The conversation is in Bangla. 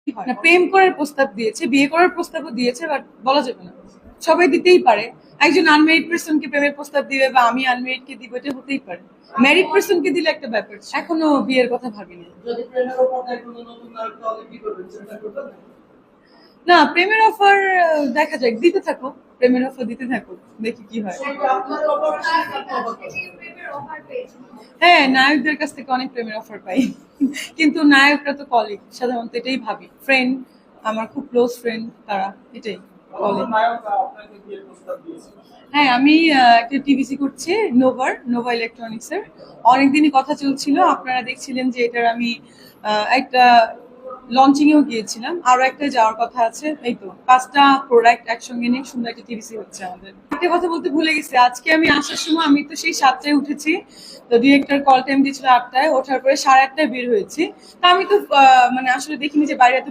না, প্রেম করার প্রস্তাব দিয়েছে, বিয়ে করার প্রস্তাবও দিয়েছে, বাট বলা যাবে না। সবাই দিতেই পারে। একজন আনমেরিড পার্সনকে প্রেমের প্রস্তাব দিবে বা আমি আনমেরিড কে দিব, এটা হতেই পারে। ম্যারিড পার্সনকে দিলে একটা ব্যাপার। এখনো বিয়ের কথা ভাবিনি। যদি প্রেমের উপর দেয় কোনো নতুন নায়ক তাহলে কি করবেন, চিন্তা করবেন? না, প্রেমের অফার দেখা যাক, দিতে থাকো, প্রেমের অফার দিতে থাকো, দেখি কি হয়। আপনার অপারেশন হ্যাঁ, নায়কদের কাছ থেকে অনেক প্রেমের অফার পাই, কিন্তু নায়করা তো কলিগ, সাধারণত এটাই ভাবি, ফ্রেন্ড, আমার খুব ক্লোজ ফ্রেন্ড তারা, এটাই কলিগ। নায়ক আপনাকে বিয়ের প্রস্তাব দিয়েছে। হ্যাঁ, আমি একটা টিভিসি করছি, নোভা ইলেকট্রনিক্স এর। অনেকদিনই কথা চলছিল, আপনারা দেখছিলেন যে এটার আমি একটা লঞ্চিং এও গিয়েছিলাম, আরো একটা যাওয়ার কথা আছে। এই তো 5টা প্রোডাক্ট একসঙ্গে নিয়ে সুন্দর একটা টিভিসি হচ্ছে আমাদের। একটা কথা বলতে ভুলে গেছি, আজকে আমি আসার সময় আমি তো সেই 7টায় উঠেছি, তো ডিরেক্টর কল টাইম দিয়েছিল 8টায়, ওঠার পরে 8:30টায় বের হয়েছি। তা আমি তো মানে আসলে দেখিনি যে বাইরে এত